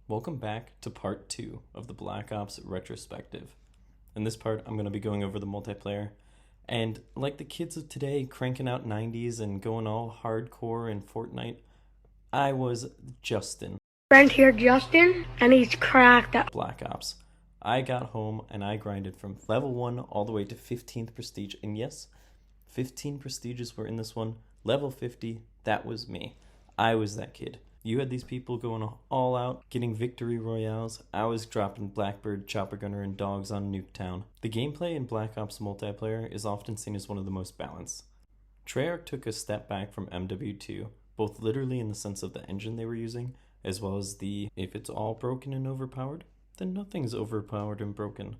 Welcome back to part 2 of the Black Ops retrospective. In this part, I'm going to be going over the multiplayer, and like the kids of today cranking out 90s and going all hardcore in Fortnite, I was Justin. Friend here, Justin, and he's cracked at Black Ops. I got home and I grinded from level 1 all the way to 15th prestige, and yes, 15 prestiges were in this one. Level 50, that was me. I was that kid. You had these people going all out, getting victory royales. I was dropping Blackbird, Chopper Gunner, and dogs on Nuketown. The gameplay in Black Ops multiplayer is often seen as one of the most balanced. Treyarch took a step back from MW2, both literally in the sense of the engine they were using, as well as the if it's all broken and overpowered, then nothing's overpowered and broken.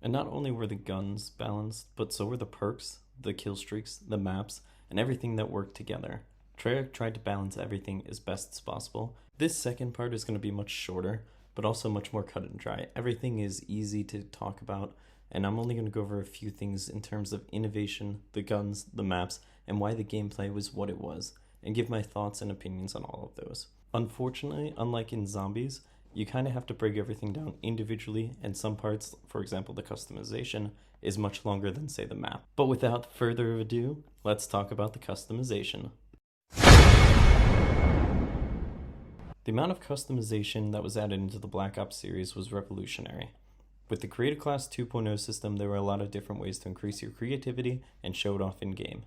And not only were the guns balanced, but so were the perks, the killstreaks, the maps, and everything that worked together. Treyarch tried to balance everything as best as possible. This second part is going to be much shorter, but also much more cut and dry. Everything is easy to talk about, and I'm only going to go over a few things in terms of innovation, the guns, the maps, and why the gameplay was what it was, and give my thoughts and opinions on all of those. Unfortunately, unlike in Zombies, you kind of have to break everything down individually, and some parts, for example the customization, is much longer than say the map. But without further ado, let's talk about the customization. The amount of customization that was added into the Black Ops series was revolutionary. With the Creative Class 2.0 system, there were a lot of different ways to increase your creativity and show it off in game.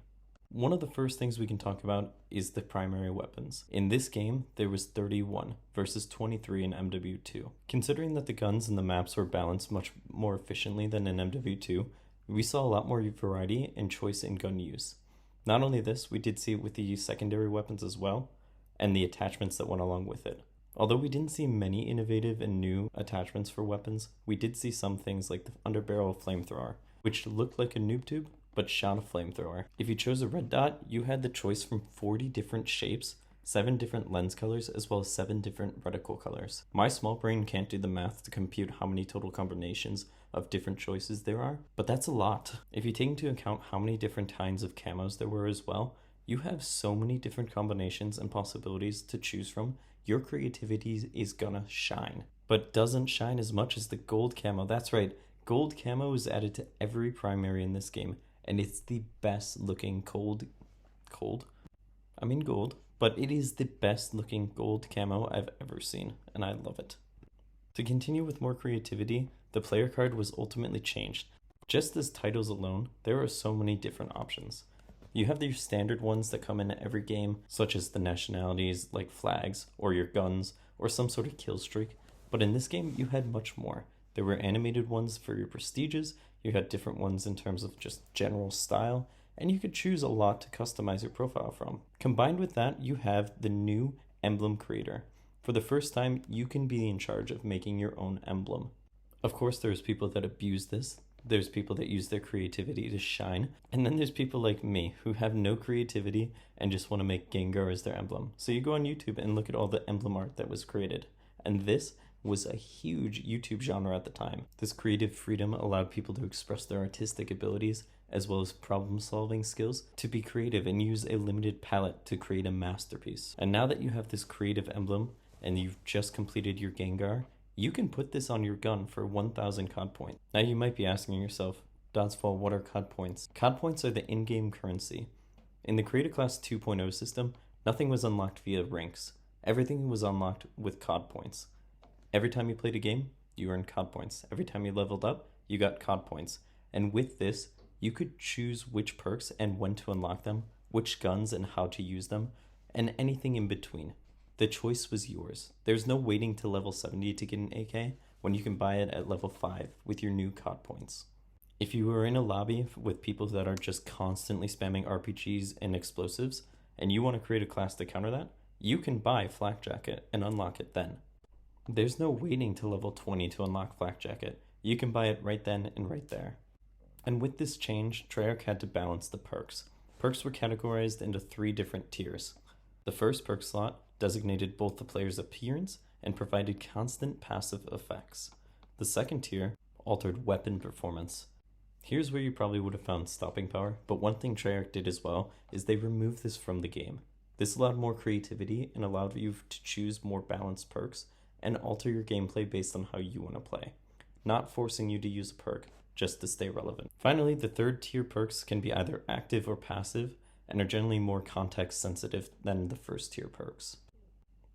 One of the first things we can talk about is the primary weapons. In this game, there was 31 versus 23 in MW2. Considering that the guns and the maps were balanced much more efficiently than in MW2, we saw a lot more variety and choice in gun use. Not only this, we did see it with the secondary weapons as well, and the attachments that went along with it. Although we didn't see many innovative and new attachments for weapons, we did see some things like the underbarrel flamethrower, which looked like a noob tube, but shot a flamethrower. If you chose a red dot, you had the choice from 40 different shapes, 7 different lens colors, as well as 7 different reticle colors. My small brain can't do the math to compute how many total combinations of different choices there are, but that's a lot. If you take into account how many different kinds of camos there were as well, you have so many different combinations and possibilities to choose from. Your creativity is gonna shine, but doesn't shine as much as the gold camo. That's right, gold camo is added to every primary in this game, and it's the best looking gold, but it is the best looking gold camo I've ever seen, and I love it. To continue with more creativity, the player card was ultimately changed. Just as titles alone, there are so many different options. You have your standard ones that come in every game, such as the nationalities like flags, or your guns, or some sort of kill streak, but in this game you had much more. There were animated ones for your prestiges, you had different ones in terms of just general style, and you could choose a lot to customize your profile from. Combined with that, you have the new emblem creator. For the first time, you can be in charge of making your own emblem. Of course, there's people that abuse this. There's people that use their creativity to shine, and then there's people like me who have no creativity and just want to make Gengar as their emblem. So you go on YouTube and look at all the emblem art that was created, and this was a huge YouTube genre at the time. This creative freedom allowed people to express their artistic abilities as well as problem-solving skills to be creative and use a limited palette to create a masterpiece. And now that you have this creative emblem and you've just completed your Gengar, you can put this on your gun for 1,000 COD points. Now you might be asking yourself, Dodsfall, what are COD points? COD points are the in-game currency. In the Creative Class 2.0 system, nothing was unlocked via ranks. Everything was unlocked with COD points. Every time you played a game, you earned COD points. Every time you leveled up, you got COD points. And with this, you could choose which perks and when to unlock them, which guns and how to use them, and anything in between. The choice was yours. There's no waiting to level 70 to get an AK when you can buy it at level 5 with your new COD points. If you are in a lobby with people that are just constantly spamming RPGs and explosives, and you want to create a class to counter that, you can buy Flak Jacket and unlock it then. There's no waiting to level 20 to unlock Flak Jacket. You can buy it right then and right there. And with this change, Treyarch had to balance the perks. Perks were categorized into 3 different tiers. The first perk slot designated both the player's appearance and provided constant passive effects. The second tier altered weapon performance. Here's where you probably would have found stopping power, but one thing Treyarch did as well is they removed this from the game. This allowed more creativity and allowed you to choose more balanced perks and alter your gameplay based on how you want to play, not forcing you to use a perk just to stay relevant. Finally, the third tier perks can be either active or passive and are generally more context sensitive than the first tier perks.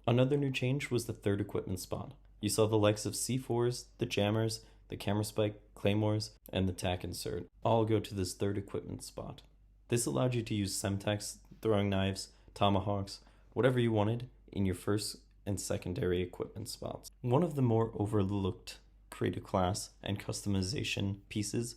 Another new change was the third equipment spot. You saw the likes of C4s, the jammers, the camera spike, claymores, and the tac insert all go to this third equipment spot. This allowed you to use semtex, throwing knives, tomahawks, whatever you wanted in your first and secondary equipment spots. One of the more overlooked creative class and customization pieces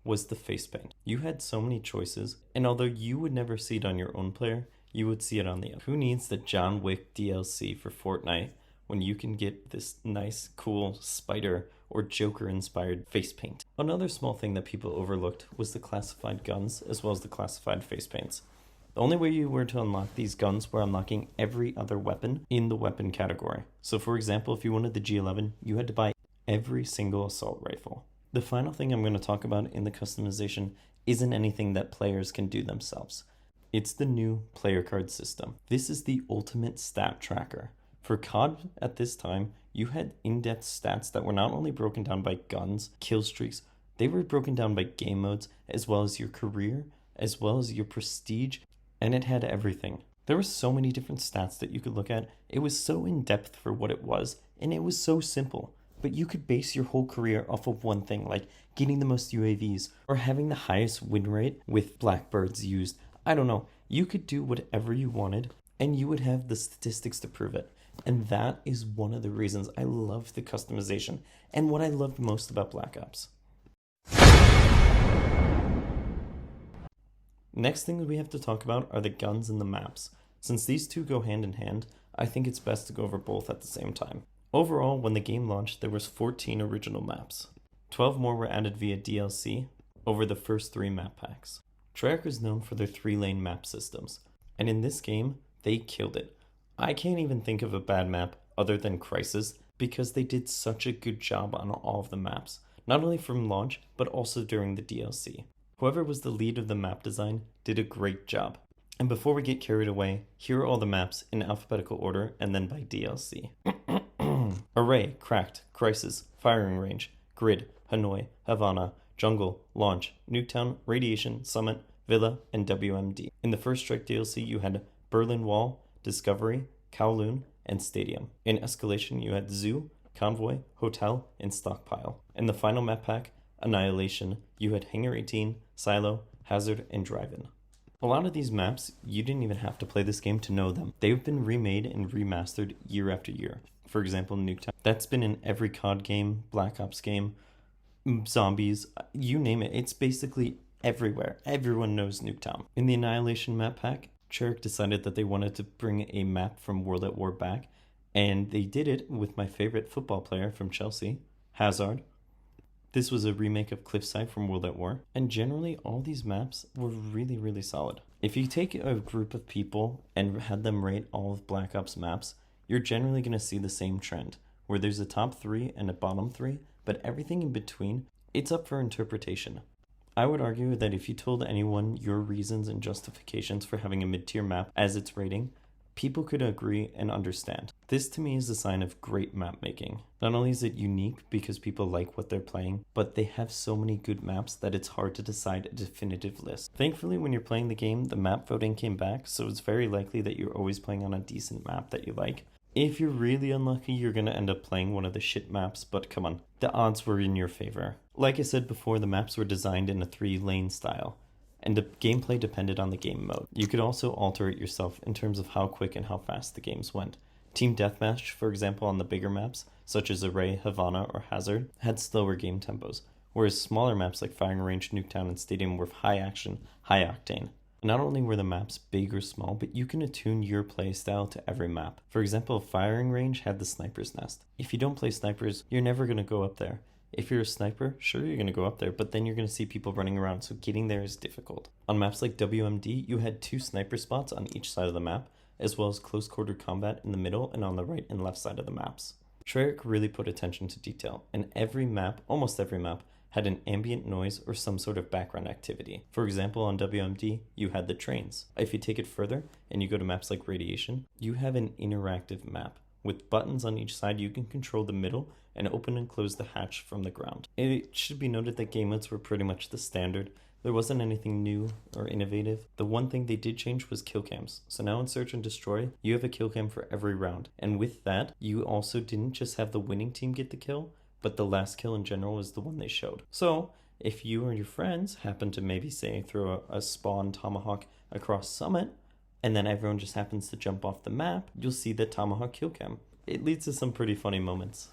was the face paint. You had so many choices, and although you would never see it on your own player, you would see it on the other. Who needs the John Wick DLC for Fortnite when you can get this nice, cool spider or Joker-inspired face paint? Another small thing that people overlooked was the classified guns as well as the classified face paints. The only way you were to unlock these guns were unlocking every other weapon in the weapon category. So for example, if you wanted the G11, you had to buy every single assault rifle. The final thing I'm going to talk about in the customization isn't anything that players can do themselves. It's the new player card system. This is the ultimate stat tracker. For COD at this time, you had in-depth stats that were not only broken down by guns, killstreaks, they were broken down by game modes, as well as your career, as well as your prestige, and it had everything. There were so many different stats that you could look at. It was so in-depth for what it was, and it was so simple. But you could base your whole career off of one thing, like getting the most UAVs, or having the highest win rate with blackbirds used. I don't know. You could do whatever you wanted, and you would have the statistics to prove it. And that is one of the reasons I love the customization, and what I loved most about Black Ops. Next thing we have to talk about are the guns and the maps. Since these two go hand in hand, I think it's best to go over both at the same time. Overall, when the game launched, there was 14 original maps. 12 more were added via DLC over the first 3 map packs. Treyarch is known for their 3-lane map systems, and in this game, they killed it. I can't even think of a bad map other than Crisis because they did such a good job on all of the maps, not only from launch, but also during the DLC. Whoever was the lead of the map design did a great job. And before we get carried away, here are all the maps in alphabetical order and then by DLC. Array, Cracked, Crisis, Firing Range, Grid, Hanoi, Havana, Jungle, Launch, Nuketown, Radiation, Summit, Villa, and WMD. In the First Strike DLC, you had Berlin Wall, Discovery, Kowloon, and Stadium. In Escalation, you had Zoo, Convoy, Hotel, and Stockpile. In the final map pack, Annihilation, you had Hangar 18, Silo, Hazard, and Drive-In. A lot of these maps, you didn't even have to play this game to know them. They've been remade and remastered year after year. For example, Nuketown. That's been in every COD game, Black Ops game, Zombies, you name it. It's basically everywhere. Everyone knows Nuketown. In the Annihilation map pack, Treyarch decided that they wanted to bring a map from World at War back, and they did it with my favorite football player from Chelsea, Hazard. This was a remake of Cliffside from World at War, and generally all these maps were really, really solid. If you take a group of people and had them rate all of Black Ops maps, you're generally going to see the same trend, where there's a top 3 and a bottom 3, but everything in between, it's up for interpretation. I would argue that if you told anyone your reasons and justifications for having a mid-tier map as its rating, people could agree and understand. This to me is a sign of great map making. Not only is it unique because people like what they're playing, but they have so many good maps that it's hard to decide a definitive list. Thankfully, when you're playing the game, the map voting came back, so it's very likely that you're always playing on a decent map that you like. If you're really unlucky, you're going to end up playing one of the shit maps, but come on, the odds were in your favor. Like I said before, the maps were designed in a 3-lane style, and the gameplay depended on the game mode. You could also alter it yourself in terms of how quick and how fast the games went. Team Deathmatch, for example, on the bigger maps, such as Array, Havana, or Hazard, had slower game tempos, whereas smaller maps like Firing Range, Nuketown, and Stadium were high action, high octane. Not only were the maps big or small, but you can attune your playstyle to every map. For example, Firing Range had the Sniper's Nest. If you don't play snipers, you're never going to go up there. If you're a sniper, sure you're going to go up there, but then you're going to see people running around, so getting there is difficult. On maps like WMD, you had 2 sniper spots on each side of the map, as well as close quarter combat in the middle and on the right and left side of the maps. Treyarch really put attention to detail, and every map, almost every map, had an ambient noise or some sort of background activity. For example, on WMD, you had the trains. If you take it further and you go to maps like Radiation, you have an interactive map With buttons on each side, you can control the middle and open and close the hatch from the ground. It should be noted that game modes were pretty much the standard. There wasn't anything new or innovative. The one thing they did change was kill cams. So now in Search and Destroy, you have a kill cam for every round. And with that, you also didn't just have the winning team get the kill, but the last kill in general is the one they showed. So if you or your friends happen to maybe say throw a spawn tomahawk across Summit, and then everyone just happens to jump off the map, you'll see the tomahawk kill cam. It leads to some pretty funny moments.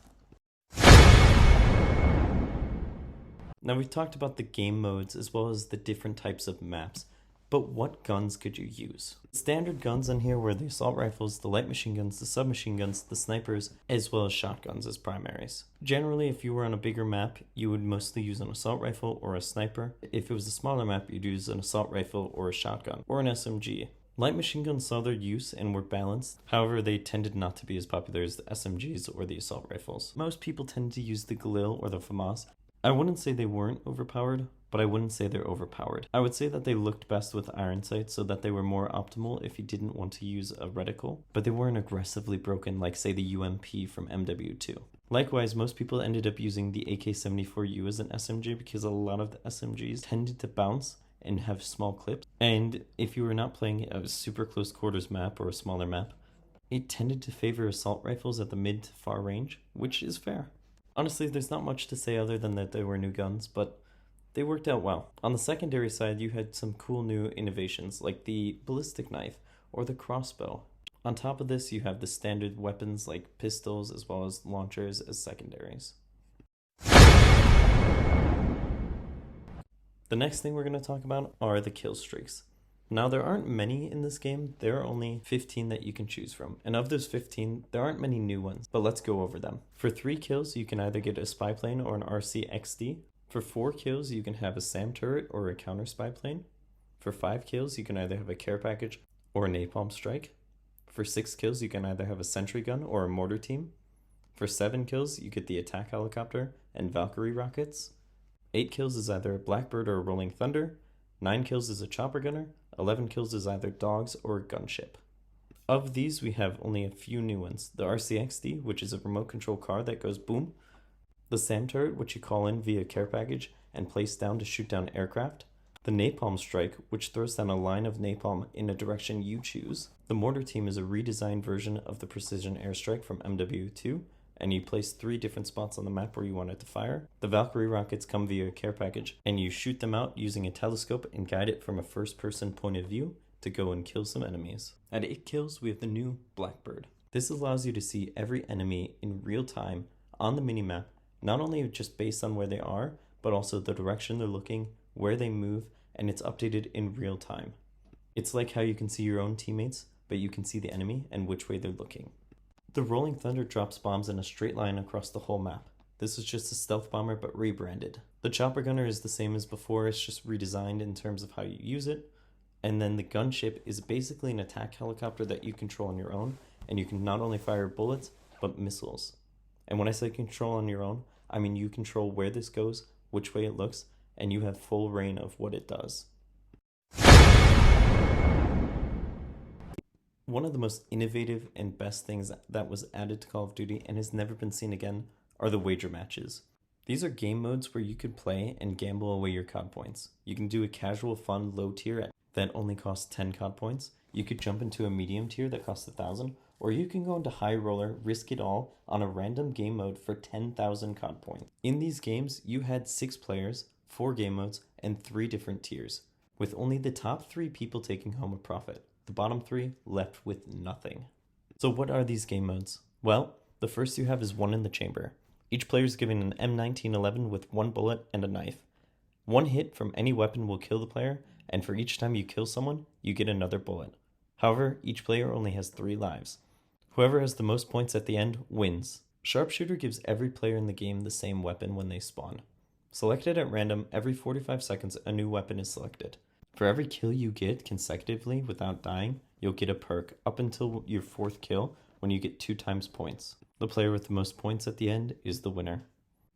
Now we've talked about the game modes as well as the different types of maps, but what guns could you use? Standard guns on here were the assault rifles, the light machine guns, the submachine guns, the snipers, as well as shotguns as primaries. Generally, if you were on a bigger map, you would mostly use an assault rifle or a sniper. If it was a smaller map, you'd use an assault rifle or a shotgun, or an SMG. Light machine guns saw their use and were balanced, however they tended not to be as popular as the SMGs or the assault rifles. Most people tend to use the Galil or the FAMAS. I wouldn't say they weren't overpowered, but I wouldn't say they're overpowered. I would say that they looked best with iron sights so that they were more optimal if you didn't want to use a reticle, but they weren't aggressively broken like say the UMP from MW2. Likewise, most people ended up using the AK-74U as an SMG because a lot of the SMGs tended to bounce and have small clips, and if you were not playing a super close quarters map or a smaller map, it tended to favor assault rifles at the mid to far range, which is fair. Honestly, there's not much to say other than that they were new guns, but they worked out well. On the secondary side, you had some cool new innovations like the ballistic knife or the crossbow. On top of this, you have the standard weapons like pistols as well as launchers as secondaries. The next thing we're going to talk about are the Killstreaks. Now, there aren't many in this game. There are only 15 that you can choose from. And of those 15, there aren't many new ones, but let's go over them. For 3 kills, you can either get a spy plane or an RCXD. For 4 kills, you can have a SAM turret or a counter spy plane. For 5 kills, you can either have a care package or a napalm strike. For 6 kills, you can either have a sentry gun or a mortar team. For 7 kills, you get the attack helicopter and Valkyrie rockets. 8 kills is either a Blackbird or a Rolling Thunder. 9 kills is a chopper gunner. 11 kills is either dogs or a gunship. Of these, we have only a few new ones. The RCXD, which is a remote control car that goes boom. The SAM turret, which you call in via care package and place down to shoot down aircraft. The napalm strike, which throws down a line of napalm in a direction you choose. The mortar team is a redesigned version of the precision airstrike from MW2, and you place 3 different spots on the map where you want it to fire. The Valkyrie rockets come via a care package, and you shoot them out using a telescope and guide it from a first-person point of view to go and kill some enemies. At 8 kills, we have the new Blackbird. This allows you to see every enemy in real time on the minimap, not only just based on where they are, but also the direction they're looking, where they move, and it's updated in real time. It's like how you can see your own teammates, but you can see the enemy and which way they're looking. The Rolling Thunder drops bombs in a straight line across the whole map. This is just a stealth bomber but rebranded. The chopper gunner is the same as before, it's just redesigned in terms of how you use it. And then the gunship is basically an attack helicopter that you control on your own, and you can not only fire bullets, but missiles. And when I say control on your own, I mean you control where this goes, which way it looks, and you have full reign of what it does. One of the most innovative and best things that was added to Call of Duty and has never been seen again are the wager matches. These are game modes where you could play and gamble away your COD points. You can do a casual, fun, low tier that only costs 10 COD points. You could jump into a medium tier that costs 1,000, or you can go into high roller, risk it all on a random game mode for 10,000 COD points. In these games, you had 6 players, 4 game modes, and 3 different tiers, with only the top 3 people taking home a profit. The bottom 3 left with nothing. So what are these game modes? Well, the first you have is One in the Chamber. Each player is given an M1911 with 1 bullet and a knife. 1 hit from any weapon will kill the player, and for each time you kill someone, you get another bullet. However, each player only has 3 lives. Whoever has the most points at the end wins. Sharpshooter gives every player in the game the same weapon when they spawn. Selected at random, every 45 seconds a new weapon is selected. For every kill you get consecutively without dying, you'll get a perk up until your 4th kill when you get 2 times points. The player with the most points at the end is the winner.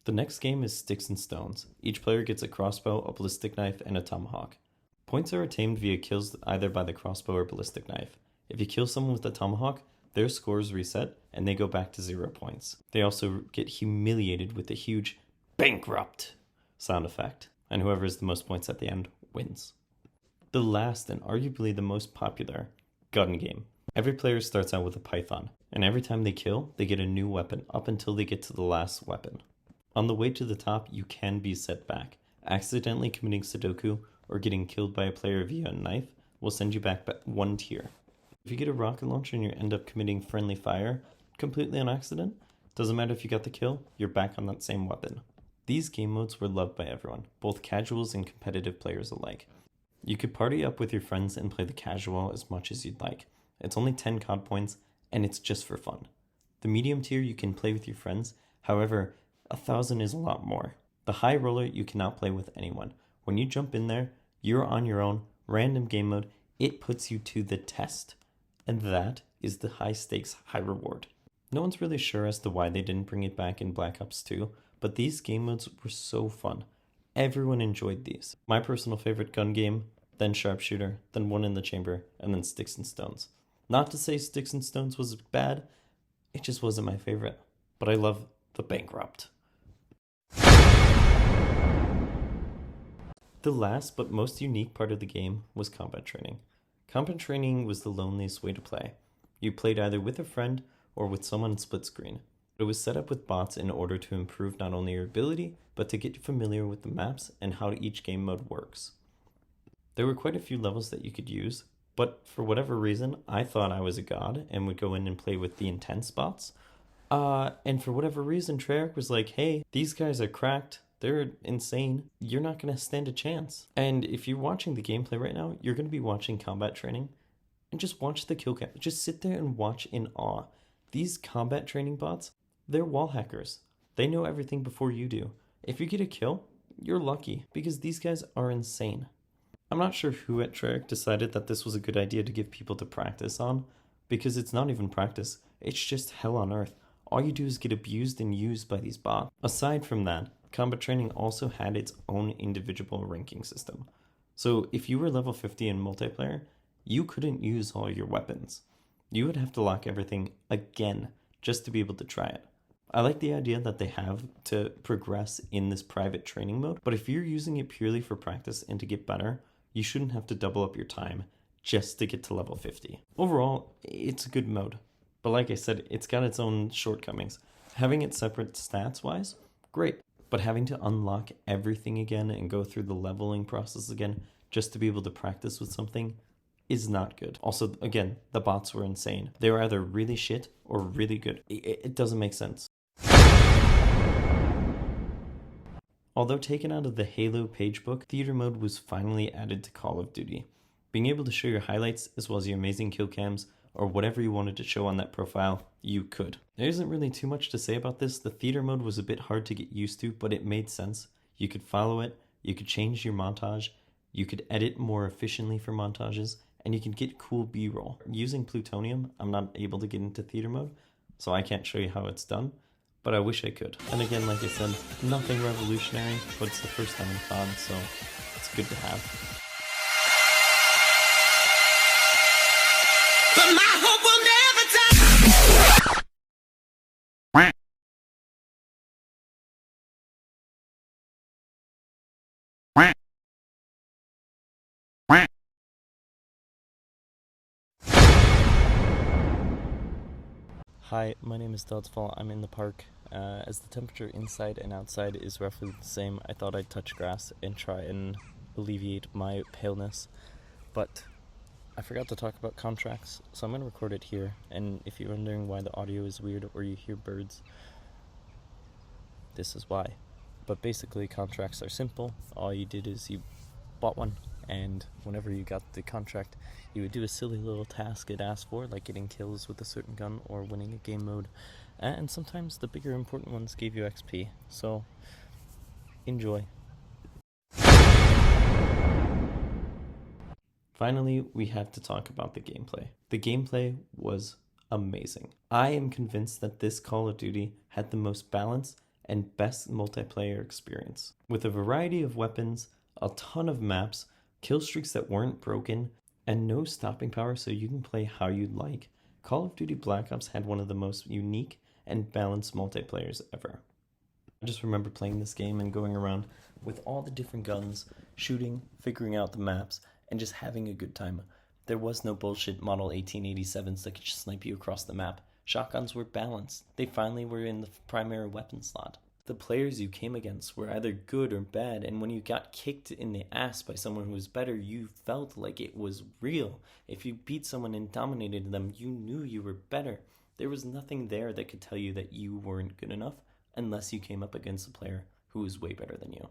The next game is Sticks and Stones. Each player gets a crossbow, a ballistic knife, and a tomahawk. Points are attained via kills either by the crossbow or ballistic knife. If you kill someone with a tomahawk, their scores reset, and they go back to 0 points. They also get humiliated with a huge bankrupt sound effect, and whoever has the most points at the end wins. The last and arguably the most popular gun game. Every player starts out with a python, and every time they kill, they get a new weapon up until they get to the last weapon. On the way to the top, you can be set back. Accidentally committing Sudoku or getting killed by a player via a knife will send you back 1 tier. If you get a rocket launcher and you end up committing friendly fire completely on accident, doesn't matter if you got the kill, you're back on that same weapon. These game modes were loved by everyone, both casuals and competitive players alike. You could party up with your friends and play the casual as much as you'd like. It's only 10 COD points, and it's just for fun. The medium tier you can play with your friends, however, 1,000 is a lot more. The high roller you cannot play with anyone. When you jump in there, you're on your own, random game mode, it puts you to the test. And that is the high stakes, high reward. No one's really sure as to why they didn't bring it back in Black Ops 2, but these game modes were so fun. Everyone enjoyed these. My personal favorite gun game, then sharpshooter, then one in the chamber, and then sticks and stones. Not to say sticks and stones was bad, it just wasn't my favorite. But I love the bankrupt. The last but most unique part of the game was combat training. Combat training was the loneliest way to play. You played either with a friend or with someone split screen. It was set up with bots in order to improve not only your ability, but to get you familiar with the maps and how each game mode works. There were quite a few levels that you could use, but for whatever reason, I thought I was a god and would go in and play with the intense bots. And for whatever reason, Treyarch was like, hey, these guys are cracked. They're insane. You're not going to stand a chance. And if you're watching the gameplay right now, you're going to be watching combat training. And just watch the kill cam. Just sit there and watch in awe. These combat training bots, they're wall hackers. They know everything before you do. If you get a kill, you're lucky because these guys are insane. I'm not sure who at Treyarch decided that this was a good idea to give people to practice on, because it's not even practice. It's just hell on earth. All you do is get abused and used by these bots. Aside from that, combat training also had its own individual ranking system. So if you were level 50 in multiplayer, you couldn't use all your weapons. You would have to lock everything again just to be able to try it. I like the idea that they have to progress in this private training mode, but if you're using it purely for practice and to get better, you shouldn't have to double up your time just to get to level 50. Overall, it's a good mode, but like I said, it's got its own shortcomings. Having it separate stats-wise, great, but having to unlock everything again and go through the leveling process again just to be able to practice with something is not good. Also, again, the bots were insane. They were either really shit or really good. It doesn't make sense. Although taken out of the Halo pagebook, theater mode was finally added to Call of Duty. Being able to show your highlights as well as your amazing kill cams or whatever you wanted to show on that profile, you could. There isn't really too much to say about this. The theater mode was a bit hard to get used to, but it made sense. You could follow it, you could change your montage, you could edit more efficiently for montages, and you can get cool B-roll. Using plutonium, I'm not able to get into theater mode, so I can't show you how it's done, but I wish I could. And again, like I said, nothing revolutionary, but it's the first time in COD, so it's good to have. But my hope will never die. Hi, my name is Doddsfall. I'm in the park. As the temperature inside and outside is roughly the same, I thought I'd touch grass and try and alleviate my paleness. But I forgot to talk about contracts, so I'm going to record it here. And if you're wondering why the audio is weird or you hear birds, this is why. But basically, contracts are simple. All you did is you bought one, and whenever you got the contract, you would do a silly little task it asked for, like getting kills with a certain gun or winning a game mode, and sometimes the bigger important ones gave you XP, so enjoy. Finally, we have to talk about the gameplay. The gameplay was amazing. I am convinced that this Call of Duty had the most balanced and best multiplayer experience. With a variety of weapons, a ton of maps, kill streaks that weren't broken, and no stopping power so you can play how you'd like. Call of Duty Black Ops had one of the most unique and balanced multiplayers ever. I just remember playing this game and going around with all the different guns, shooting, figuring out the maps, and just having a good time. There was no bullshit Model 1887s that could just snipe you across the map. Shotguns were balanced. They finally were in the primary weapon slot. The players you came against were either good or bad, and when you got kicked in the ass by someone who was better, you felt like it was real. If you beat someone and dominated them, you knew you were better. There was nothing there that could tell you that you weren't good enough unless you came up against a player who was way better than you.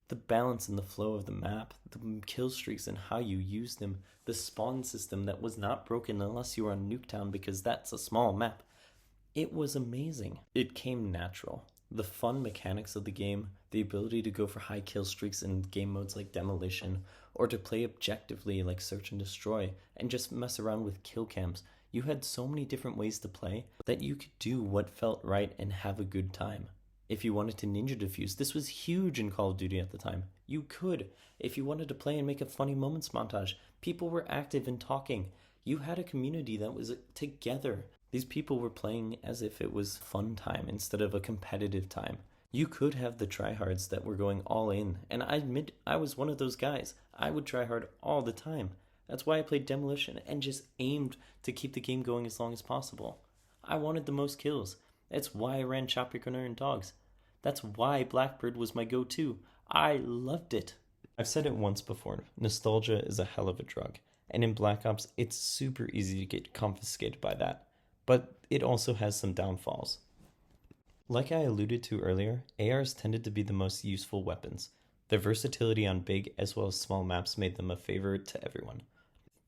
The balance and the flow of the map, the kill streaks and how you used them, the spawn system that was not broken unless you were on Nuketown because that's a small map. It was amazing. It came natural. The fun mechanics of the game, the ability to go for high kill streaks in game modes like Demolition, or to play objectively like Search and Destroy, and just mess around with kill cams. You had so many different ways to play that you could do what felt right and have a good time. If you wanted to ninja defuse, this was huge in Call of Duty at the time. You could. If you wanted to play and make a funny moments montage, people were active and talking. You had a community that was together. These people were playing as if it was fun time instead of a competitive time. You could have the tryhards that were going all in, and I admit I was one of those guys. I would try hard all the time. That's why I played Demolition and just aimed to keep the game going as long as possible. I wanted the most kills. That's why I ran Chop Your Gunner and Dogs. That's why Blackbird was my go-to. I loved it. I've said it once before, nostalgia is a hell of a drug. And in Black Ops, it's super easy to get confiscated by that. But it also has some downfalls. Like I alluded to earlier, ARs tended to be the most useful weapons. Their versatility on big as well as small maps made them a favorite to everyone.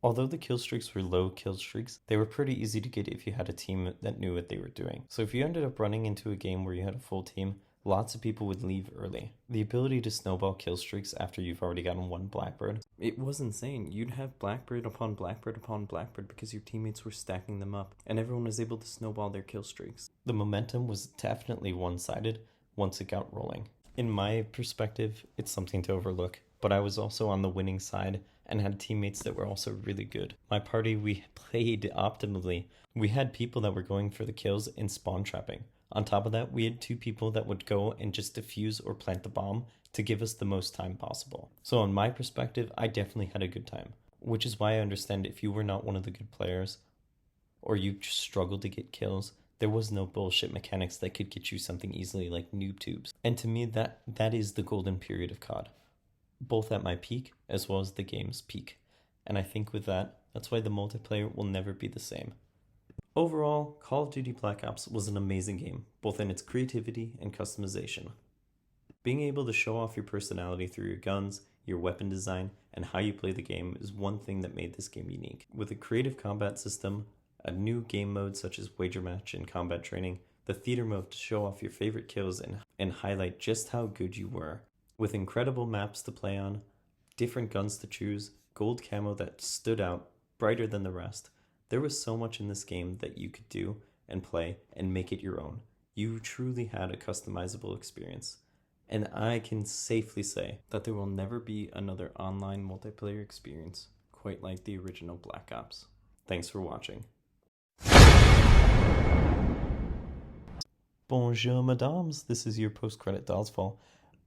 Although the kill streaks were low kill streaks, they were pretty easy to get if you had a team that knew what they were doing. So if you ended up running into a game where you had a full team, lots of people would leave early. The ability to snowball kill streaks after you've already gotten one Blackbird, it was insane. You'd have Blackbird upon Blackbird upon Blackbird because your teammates were stacking them up, and everyone was able to snowball their kill streaks. The momentum was definitely one-sided once it got rolling. In my perspective, it's something to overlook, but I was also on the winning side and had teammates that were also really good. My party, we played optimally. We had people that were going for the kills in spawn trapping. On top of that, we had 2 people that would go and just defuse or plant the bomb to give us the most time possible. So on my perspective, I definitely had a good time, which is why I understand if you were not one of the good players or you just struggled to get kills, there was no bullshit mechanics that could get you something easily like noob tubes. And to me, that is the golden period of COD, both at my peak as well as the game's peak. And I think with that, that's why the multiplayer will never be the same. Overall, Call of Duty Black Ops was an amazing game, both in its creativity and customization. Being able to show off your personality through your guns, your weapon design, and how you play the game is one thing that made this game unique. With a creative combat system, a new game mode such as Wager Match and Combat Training, the theater mode to show off your favorite kills and highlight just how good you were. With incredible maps to play on, different guns to choose, gold camo that stood out, brighter than the rest, there was so much in this game that you could do and play and make it your own. You truly had a customizable experience. And I can safely say that there will never be another online multiplayer experience quite like the original Black Ops. Thanks for watching. Bonjour, mesdames. This is your post-credit Dodgeball.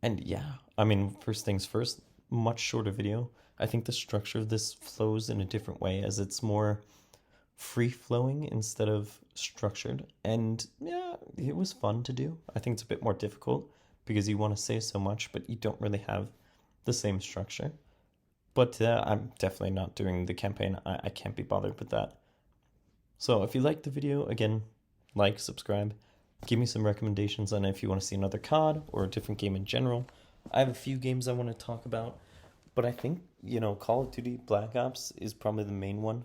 And yeah, I mean, first things first, much shorter video. I think the structure of this flows in a different way as it's more free-flowing instead of structured, and yeah, it was fun to do. I think it's a bit more difficult because you want to say so much but you don't really have the same structure, but I'm definitely not doing the campaign. I can't be bothered with that. So if you liked the video, again, like, subscribe, give me some recommendations on if you want to see another COD or a different game in general. I have a few games I want to talk about, but I think, Call of Duty Black Ops is probably the main one.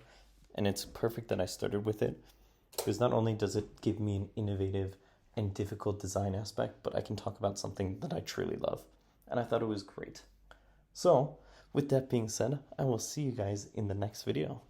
And it's perfect that I started with it, because not only does it give me an innovative and difficult design aspect, but I can talk about something that I truly love. And I thought it was great. So, with that being said, I will see you guys in the next video.